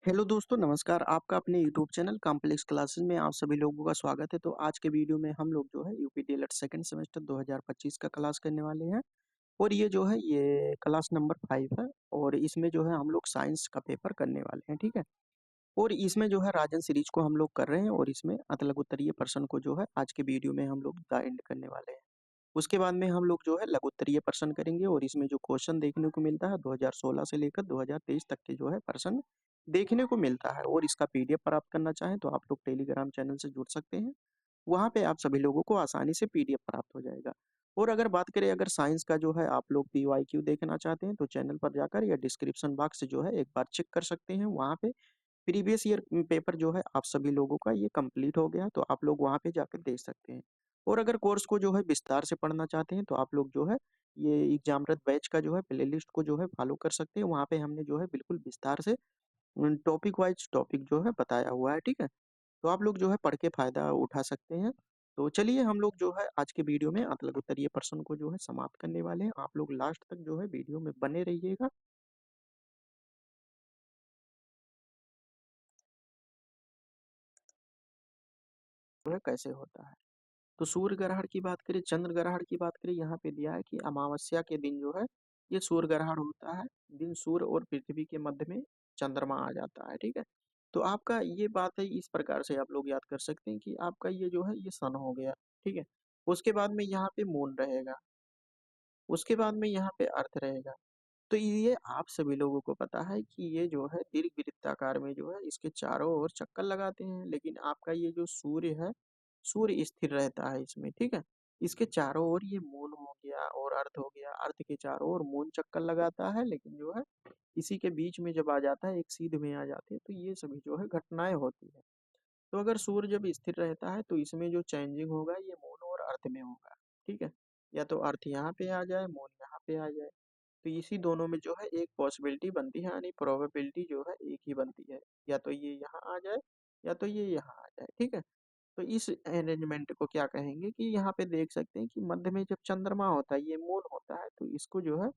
Hello दोस्तों, नमस्कार। आपका अपने यूट्यूब चैनल कॉम्प्लेक्स क्लासेस में आप सभी लोगों का स्वागत है। तो आज के वीडियो में हम लोग जो है यूपी डीएलएड सेकंड सेमेस्टर 2025 का क्लास करने वाले हैं। और ये जो है ये क्लास नंबर 5 है। और इसमें जो है हम लोग साइंस का पेपर करने वाले हैं, ठीक है। और इसमें जो है राजन सीरीज को हम लोग कर रहे हैं और इसमें अतलग उत्तरीय प्रश्न को जो है आज के वीडियो में हम लोग द एंड करने वाले हैं। उसके बाद में हम लोग जो है लघु उत्तरीय प्रश्न करेंगे और इसमें जो क्वेश्चन देखने को मिलता है 2016 से लेकर 2023 तक के जो है प्रश्न देखने को मिलता है। और इसका पीडीएफ प्राप्त करना चाहें तो आप लोग टेलीग्राम चैनल से जुड़ सकते हैं। वहाँ पे आप सभी लोगों को आसानी से पीडीएफ प्राप्त हो जाएगा। और अगर बात करें अगर साइंस का जो है आप लोग पीवाईक्यू देखना चाहते हैं तो चैनल पर जाकर या डिस्क्रिप्शन बॉक्स से जो है एक बार चेक कर सकते हैं। वहाँ पे प्रीवियस ईयर पेपर जो है आप सभी लोगों का ये कंप्लीट हो गया, तो आप लोग वहाँ पे जाकर देख सकते हैं। और अगर कोर्स को जो है विस्तार से पढ़ना चाहते हैं तो आप लोग जो है ये एग्जामरत बैच का जो है प्लेलिस्ट को जो है फॉलो कर सकते हैं। वहाँ पे हमने जो है बिल्कुल विस्तार से टॉपिक वाइज टॉपिक जो है बताया हुआ है, ठीक है। तो आप लोग जो है पढ़ के फायदा उठा सकते हैं। तो चलिए हम लोग जो है आज के वीडियो में मतलब उत्तरीय प्रश्न को जो है समाप्त करने वाले हैं। आप लोग लास्ट तक जो है वीडियो में बने रहिएगा। जो है कैसे होता है, तो सूर्य ग्रहण की बात करें, चंद्र ग्रहण की बात करें, यहाँ पे दिया है कि अमावस्या के दिन जो है ये सूर्य ग्रहण होता है। दिन सूर्य और पृथ्वी के मध्य में चंद्रमा आ जाता है, ठीक है। तो आपका ये बात है, इस प्रकार से आप लोग याद कर सकते हैं कि आपका ये जो है ये सन हो गया, ठीक है। उसके बाद में यहाँ पे मून रहेगा, उसके बाद में यहाँ पे अर्थ रहेगा। तो ये आप सभी लोगों को पता है कि ये जो है दीर्घ वृत्ताकार में जो है इसके चारों ओर चक्कर लगाते हैं। लेकिन आपका ये जो सूर्य है, सूर्य स्थिर रहता है इसमें, ठीक है। इसके चारों ओर ये मून हो गया और अर्थ हो गया, अर्थ के चारों ओर मून चक्कर लगाता है। लेकिन जो है इसी के बीच में जब आ जाता है, एक सीध में आ जाती है, तो ये सभी जो है घटनाएं होती है। तो अगर सूर्य जब स्थिर रहता है तो इसमें जो चेंजिंग होगा ये मून और अर्थ में होगा, ठीक है। या तो अर्थ यहाँ पे आ जाए, मून यहाँ पे आ जाए। तो इसी दोनों में जो है एक पॉसिबिलिटी बनती है, यानी प्रोबेबिलिटी जो है एक ही बनती है। या तो ये यहाँ आ जाए या तो ये यहाँ आ जाए, ठीक है। तो इस अरेंजमेंट को क्या कहेंगे कि यहाँ पे देख सकते हैं कि मध्य में जब चंद्रमा होता है, ये मून होता है, तो इसको जो है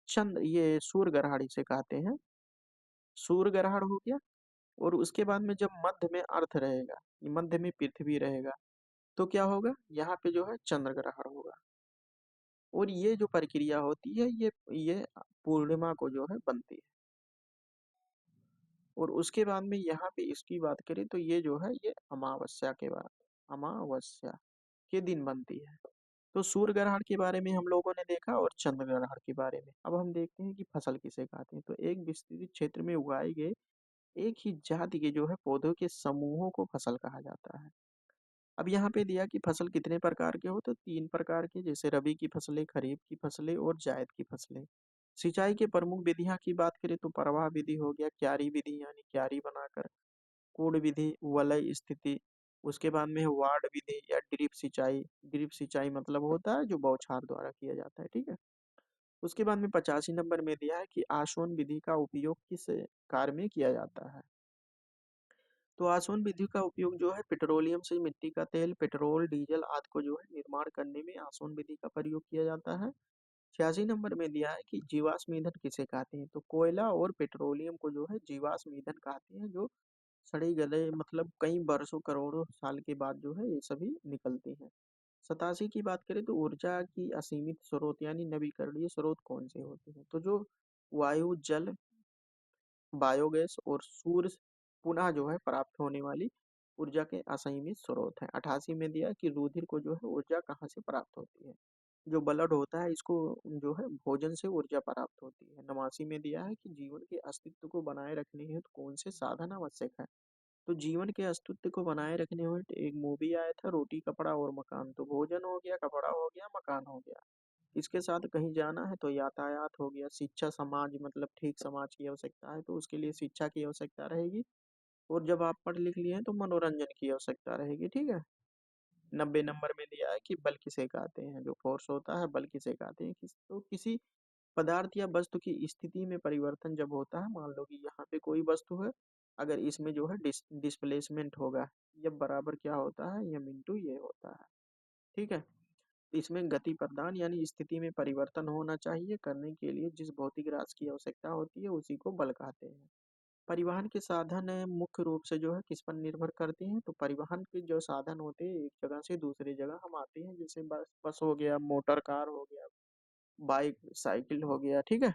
चंद्र ये सूर्य ग्रहण इसे कहते हैं। सूर्य ग्रहण हो गया। और उसके बाद में जब मध्य में अर्थ रहेगा, ये मध्य में पृथ्वी रहेगा, तो क्या होगा, यहाँ पे जो है चंद्र ग्रहण होगा। और ये जो प्रक्रिया होती है ये पूर्णिमा को जो है बनती है। और उसके बाद में यहाँ पे इसकी बात करें तो ये जो है ये अमावस्या के बाद, अमावस्या के दिन बनती है। तो सूर्य ग्रहण के बारे में हम लोगों ने देखा और चंद्र ग्रहण के बारे में। अब हम देखते हैं कि फसल किसे कहते हैं। तो एक विस्तृत क्षेत्र में उगाए गए एक ही जाति के जो है पौधों के समूहों को फसल कहा जाता है। अब यहाँ पे दिया कि फसल कितने प्रकार के हो, तो 3 प्रकार के, जैसे रबी की फसलें, खरीफ की फसलें और जायद की फसलें। सिंचाई के प्रमुख विधियां की बात करें तो प्रवाह विधि हो गया, क्यारी विधि यानी क्यारी बनाकर, कूड़ विधि, वलय स्थिति। उसके बाद में है वार्ड विधि या ड्रिप सिंचाई। ड्रिप सिंचाई मतलब होता है जो बौछार द्वारा किया जाता है, ठीक है। उसके बाद में 85 नंबर में दिया है कि आसवन विधि का उपयोग किस कार्य में किया जाता है। तो आसवन विधि का उपयोग जो है पेट्रोलियम से मिट्टी का तेल, पेट्रोल, डीजल आदि को जो है निर्माण करने में आसवन विधि का प्रयोग किया जाता है। 86 नंबर में दिया है कि जीवाश्म ईंधन किसे कहते हैं। तो कोयला और पेट्रोलियम को जो है जीवाश्म ईंधन कहते हैं, जो सड़े गले मतलब कई वर्षों करोड़ों साल के बाद जो है ये सभी निकलती हैं। 87 की बात करें तो ऊर्जा की असीमित स्रोत यानी नवीकरणीय स्रोत कौन से होते हैं। तो जो वायु, जल, बायोगैस और सूर्य पुनः जो है प्राप्त होने वाली ऊर्जा के असीमित स्रोत हैं। 88 में दिया कि रुधिर को जो है ऊर्जा कहाँ से प्राप्त होती है। जो ब्लड होता है इसको जो है भोजन से ऊर्जा प्राप्त होती है। 89 में दिया है कि जीवन के अस्तित्व को बनाए रखने हेतु कौन से साधन आवश्यक है। तो जीवन के अस्तित्व को बनाए रखने हेतु एक मूवी आया था, रोटी कपड़ा और मकान। तो भोजन हो गया, कपड़ा हो गया, मकान हो गया। इसके साथ कहीं जाना है तो यातायात हो गया, शिक्षा, समाज मतलब ठीक समाज की आवश्यकता है तो उसके लिए शिक्षा की आवश्यकता रहेगी। और जब आप पढ़ लिख लिए हैं तो मनोरंजन की आवश्यकता रहेगी, ठीक है। 90 नंबर में दिया है कि बल किसे कहते हैं। जो फोर्स होता है बल किसे कहते हैं। तो किसी पदार्थ या वस्तु की स्थिति में परिवर्तन जब होता है, मान लो कि यहाँ पे कोई वस्तु है, अगर इसमें जो है डिस्प्लेसमेंट होगा, ये बराबर क्या होता है, एम इंटू ये होता है, ठीक है। इसमें गति प्रदान यानी स्थिति में परिवर्तन होना चाहिए, करने के लिए जिस भौतिक राशि की आवश्यकता होती है उसी को बल कहते हैं। परिवहन के साधन मुख्य रूप से जो है किस पर निर्भर करते हैं, तो परिवहन के जो साधन होते हैं एक जगह से दूसरी जगह हम आते हैं, जैसे बस बस हो गया, मोटर कार हो गया, बाइक साइकिल हो गया, ठीक है।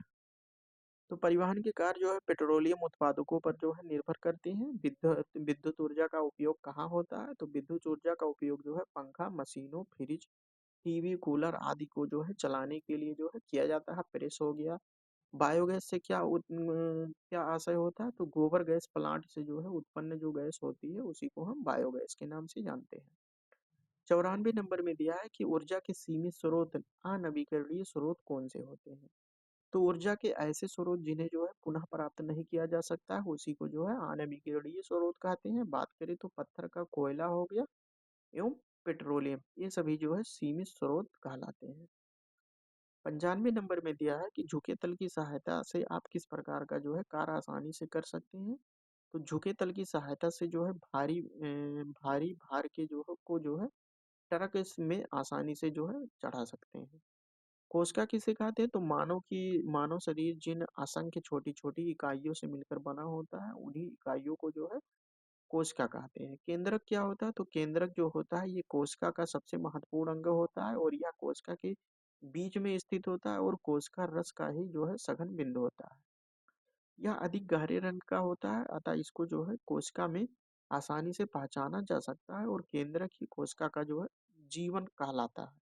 तो परिवहन के कार्य जो है पेट्रोलियम उत्पादकों पर जो है निर्भर करते हैं। विद्युत विद्युत ऊर्जा का उपयोग कहाँ होता है, तो विद्युत ऊर्जा का उपयोग जो है पंखा, मशीनों, फ्रिज, टीवी, कूलर आदि को जो है चलाने के लिए जो है किया जाता है। प्रेस हो गया। बायोगैस से क्या आशय होता है, तो गोबर गैस प्लांट से जो है उत्पन्न जो गैस होती है उसी को हम बायोगैस के नाम से जानते हैं। 94 नंबर में दिया है कि ऊर्जा के सीमित स्रोत अनवीकरणीय स्रोत कौन से होते हैं। तो ऊर्जा के ऐसे स्रोत जिन्हें जो है पुनः प्राप्त नहीं किया जा सकता है उसी को जो है अनवीकरणीय स्रोत कहते हैं। बात करें तो पत्थर का कोयला हो गया एवं पेट्रोलियम, ये सभी जो है सीमित स्रोत कहलाते हैं। 95 नंबर में दिया है कि झुके तल की सहायता से आप किस प्रकार का जो है कार्य आसानी से कर सकते हैं। तो झुके तल की सहायता से जो है भारी भार के जो है ट्रक इसमें आसानी से जो है चढ़ा सकते हैं। कोशिका किसे कहते हैं, तो मानव शरीर जिन असंख्य छोटी छोटी इकाइयों से मिलकर बना होता है उन्हीं इकाइयों को जो है कोशिका कहते हैं। केंद्रक क्या होता है, तो केंद्रक जो होता है ये कोशिका का सबसे महत्वपूर्ण अंग होता है और यह कोशिका के बीच में स्थित होता है और कोशिका रस का ही जो है सघन बिंदु होता है। यह अधिक गहरे रंग का होता है, अतः इसको जो है कोशिका में आसानी से पहचाना जा सकता है और केंद्रक ही कोशिका का जो है जीवन कहलाता है।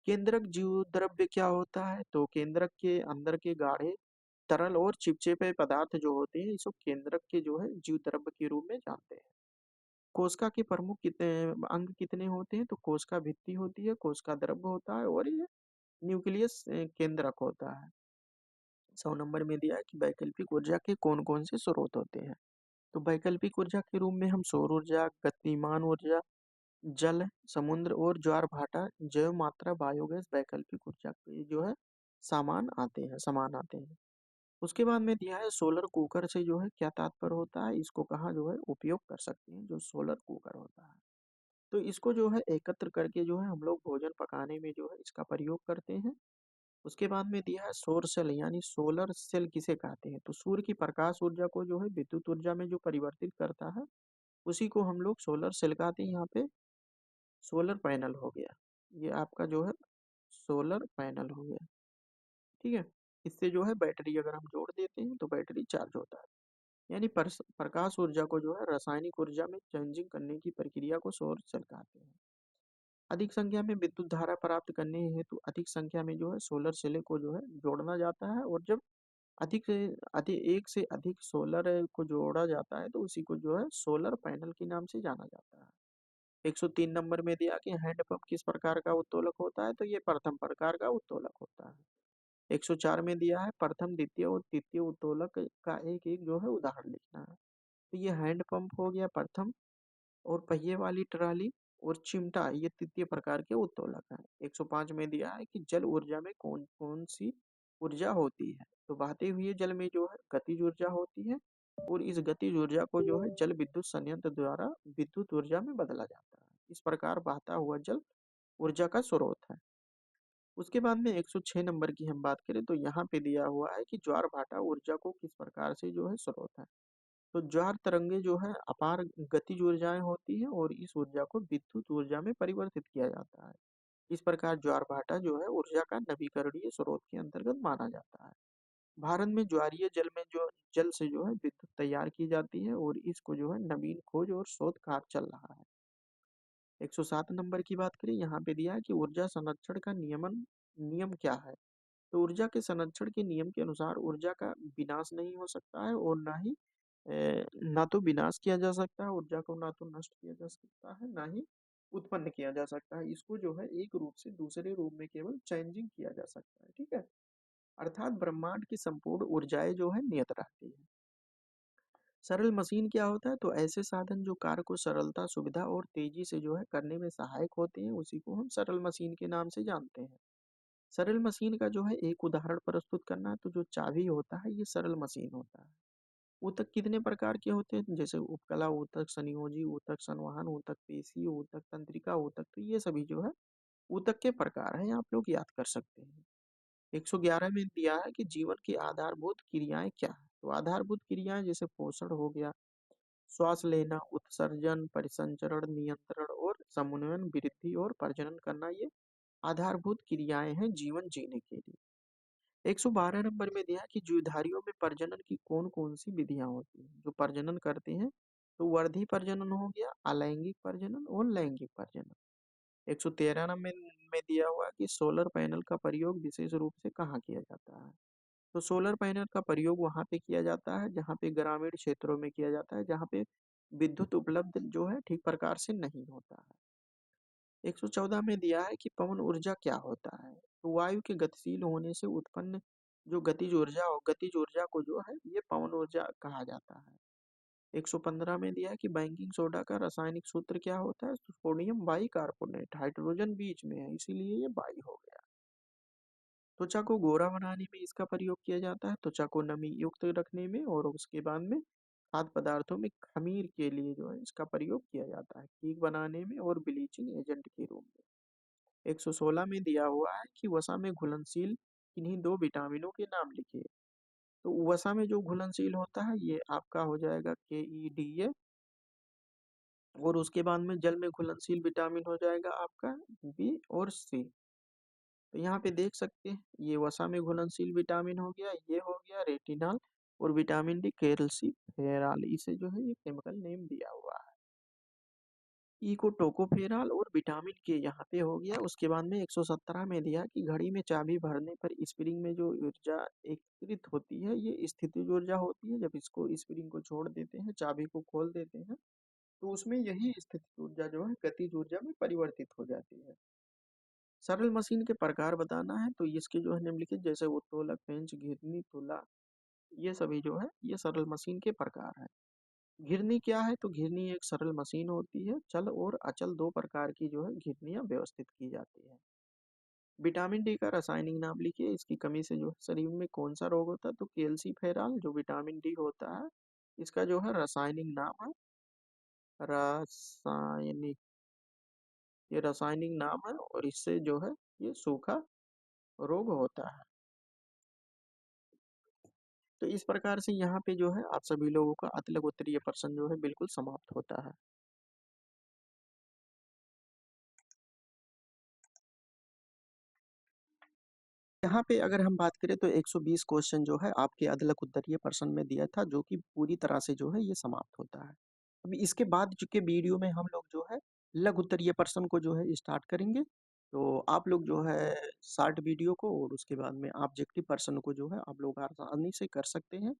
केंद्रक जीव द्रव्य क्या होता है, तो केंद्रक के अंदर के गाढ़े तरल और चिपचिपे पदार्थ जो होते हैं इसको केंद्रक के जो है जीव द्रव्य के रूप में जानते हैं। कोशिका के प्रमुख कितने अंग कितने होते हैं, तो कोशिका भित्ति होती है, कोशिका द्रव्य होता है और ये न्यूक्लियस केंद्रक होता है। 100 नंबर में दिया है कि वैकल्पिक ऊर्जा के कौन कौन से स्रोत होते हैं। तो वैकल्पिक ऊर्जा के रूप में हम सौर ऊर्जा, गतिमान ऊर्जा, जल, समुद्र और ज्वार भाटा, जैव मात्रा, बायोगैस वैकल्पिक ऊर्जा के जो है समान आते हैं। उसके बाद में दिया है सोलर कुकर से जो है क्या तात्पर्य होता है, इसको कहाँ जो है उपयोग कर सकते हैं, जो सोलर कुकर होता है। तो इसको जो है एकत्र करके जो है हम लोग भोजन पकाने में जो है इसका प्रयोग करते हैं। उसके बाद में दिया है सौर सेल, यानी सोलर सेल किसे कहते हैं, तो सूर्य की प्रकाश ऊर्जा को जो है विद्युत ऊर्जा में जो परिवर्तित करता है उसी को हम लोग सोलर सेल कहते हैं। यहाँ पे सोलर पैनल हो गया, ये आपका जो है सोलर पैनल हो गया, ठीक है। इससे जो है बैटरी अगर हम जोड़ देते हैं तो बैटरी चार्ज होता है। यानी प्रकाश ऊर्जा को जो है रासायनिक ऊर्जा में चेंजिंग करने की प्रक्रिया को सौर सेल कहते हैं। अधिक संख्या में विद्युत धारा प्राप्त करने हेतु अधिक संख्या में जो है सोलर सेल को जो है जोड़ना जाता है और जब एक से अधिक सोलर को जोड़ा जाता है तो उसी को जो है सोलर पैनल के नाम से जाना जाता है। 103 नंबर में दिया कि हैंडपंप किस प्रकार का उत्तोलक होता है, तो ये प्रथम प्रकार का उत्तोलक होता है। 104 में दिया है प्रथम, द्वितीय और तृतीय उत्तोलक का एक एक जो है उदाहरण लिखना है। तो ये हैंडपंप हो गया प्रथम, और पहिए वाली ट्राली और चिमटा ये तृतीय प्रकार के उत्तोलक हैं। 105 में दिया है कि जल ऊर्जा में कौन कौन सी ऊर्जा होती है, तो बहते हुए जल में जो है गतिज ऊर्जा होती है और इस गतिज ऊर्जा को जो है जल विद्युत संयंत्र द्वारा विद्युत ऊर्जा में बदला जाता है। इस प्रकार बहता हुआ जल ऊर्जा का स्रोत है। उसके बाद में 106 नंबर की हम बात करें तो यहाँ पे दिया हुआ है कि ज्वार भाटा ऊर्जा को किस प्रकार से जो है स्रोत है। तो ज्वार तरंगे जो है अपार गतिज ऊर्जाएं होती है और इस ऊर्जा को विद्युत ऊर्जा में परिवर्तित किया जाता है। इस प्रकार ज्वार भाटा जो है ऊर्जा का नवीकरणीय स्रोत के अंतर्गत माना जाता है। भारत में ज्वारीय जल में जो जल से जो है विद्युत तैयार की जाती है और इसको जो है नवीन खोज और शोध कार्य चल रहा है। 107 नंबर की बात करें, यहाँ पे दिया है कि ऊर्जा संरक्षण का नियम क्या है। तो ऊर्जा के संरक्षण के नियम के अनुसार ऊर्जा का विनाश नहीं हो सकता है और ना तो विनाश किया जा सकता है, ऊर्जा को ना तो नष्ट किया जा सकता है, ना ही उत्पन्न किया जा सकता है। इसको जो है एक रूप से दूसरे रूप में केवल चेंजिंग किया जा सकता है, ठीक है। अर्थात ब्रह्मांड की संपूर्ण ऊर्जाएं जो है नियत रहती है। सरल मशीन क्या होता है, तो ऐसे साधन जो कार्य को सरलता, सुविधा और तेजी से जो है करने में सहायक होते हैं उसी को हम सरल मशीन के नाम से जानते हैं। सरल मशीन का जो है एक उदाहरण प्रस्तुत करना है, तो जो चाबी होता है ये सरल मशीन होता है। ऊतक कितने प्रकार के होते हैं, जैसे उपकला ऊतक, संयोजी ऊतक, संवहन ऊतक, पेशी ऊतक, तंत्रिका ऊतक, तो ये सभी जो है ऊतक के प्रकार हैं, आप लोग याद कर सकते हैं। 111 में दिया है कि जीवन की आधारभूत क्रियाएं क्या है। तो आधारभूत क्रियाएं जैसे पोषण हो गया, श्वास लेना, उत्सर्जन, परिसंचरण, नियंत्रण और समन्वयन, वृद्धि और प्रजनन करना, ये आधारभूत क्रियाएं हैं जीवन जीने के लिए। 112 नंबर में दिया है कि जीवधारियों में प्रजनन की कौन कौन सी विधियां होती हैं जो प्रजनन करते हैं। तो वर्धी प्रजनन हो गया, अलैंगिक प्रजनन और लैंगिक प्रजनन। 113 नंबर में दिया हुआ है कि सोलर पैनल का प्रयोग विशेष रूप से कहाँ किया जाता है। तो सोलर पैनल का प्रयोग वहां पे किया जाता है जहाँ पे ग्रामीण क्षेत्रों में किया जाता है, जहाँ पे विद्युत उपलब्ध जो है ठीक प्रकार से नहीं होता है। 114 में दिया है कि पवन ऊर्जा क्या होता है। तो वायु के गतिशील होने से उत्पन्न जो गतिज ऊर्जा और गतिज ऊर्जा को जो है ये पवन ऊर्जा कहा जाता है। 115 में दिया है कि बेकिंग सोडा का रासायनिक सूत्र क्या होता है। तो सोडियम बाइकार्बोनेट, हाइड्रोजन बीच में है इसीलिए ये बाई हो गया। त्वचा को गोरा बनाने में इसका प्रयोग किया जाता है, त्वचा को नमी युक्त रखने में, और उसके बाद में खाद्य पदार्थों में खमीर के लिए जो है इसका प्रयोग किया जाता है, केक बनाने में और ब्लीचिंग एजेंट के रूप में। 116 में दिया हुआ है कि वसा में घुलनशील किन्हीं दो विटामिनों के नाम लिखिए। तो वसा में जो घुलनशील होता है ये आपका हो जाएगा KEDA, और उसके बाद में जल में घुलनशील विटामिन हो जाएगा आपका बी और सी। तो यहाँ पे देख सकते हैं ये वसा में घुलनशील विटामिन हो गया, ये हो गया रेटिनॉल, और विटामिन डी कैल्सिफेरॉल, इसे जो है ये केमिकल नेम दिया हुआ है। ई को टोकोफेरॉल और विटामिन के यहाँ पे हो गया। उसके बाद में 117 में दिया कि घड़ी में चाबी भरने पर स्प्रिंग में जो ऊर्जा एकत्रित होती है ये स्थितिज ऊर्जा होती है। जब इसको स्प्रिंग को छोड़ देते हैं, चाबी को खोल देते हैं, तो उसमें यही स्थितिज ऊर्जा जो है गतिज ऊर्जा में परिवर्तित हो जाती है। सरल मशीन के प्रकार बताना है तो इसके जो है निम्नलिखित जैसे उत्तोलक, पेंच, घिरनी, तुला, ये सभी जो है ये सरल मशीन के प्रकार है। घिरनी क्या है। तो घिरनी एक सरल मशीन होती है, चल और अचल दो प्रकार की जो है घिरनियां व्यवस्थित की जाती है। विटामिन डी का रासायनिक नाम लिखिए, इसकी कमी से जो है शरीर में कौन सा रोग होता है। तो कैल्सीफेरॉल जो विटामिन डी होता है इसका जो है रासायनिक नाम है, रासायनिक, ये रासायनिक नाम है, और इससे जो है ये सूखा रोग होता है। तो इस प्रकार से यहाँ पे जो है आप सभी लोगों का अतिलघु उत्तरीय प्रश्न जो है बिल्कुल समाप्त होता है। यहाँ पे अगर हम बात करें तो 120 क्वेश्चन जो है आपके अधलग उत्तरीय प्रश्न में दिया था, जो कि पूरी तरह से जो है ये समाप्त होता है। अभी इसके बाद के वीडियो में हम लोग जो है लघु उत्तरीय प्रश्न को जो है स्टार्ट करेंगे। तो आप लोग जो है शॉर्ट वीडियो को और उसके बाद में ऑब्जेक्टिव प्रश्न को जो है आप लोग आसानी से कर सकते हैं।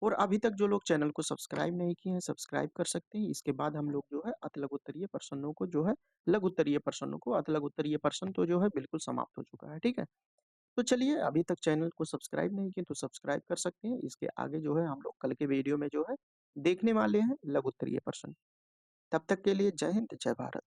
और अभी तक जो लोग चैनल को सब्सक्राइब नहीं किए हैं सब्सक्राइब कर सकते हैं। इसके बाद हम लोग जो है अति लघु उत्तरीय प्रश्नों को जो है लघु उत्तरीय प्रश्नों को, अति लघु उत्तरीय प्रश्न तो जो है बिल्कुल समाप्त हो चुका है। ठीक है, तो चलिए अभी तक चैनल को सब्सक्राइब नहीं किए तो सब्सक्राइब कर सकते हैं। इसके आगे जो है हम लोग कल के वीडियो में जो है देखने वाले हैं लघु उत्तरीय प्रश्न। तब तक के लिए जय हिंद, जय भारत।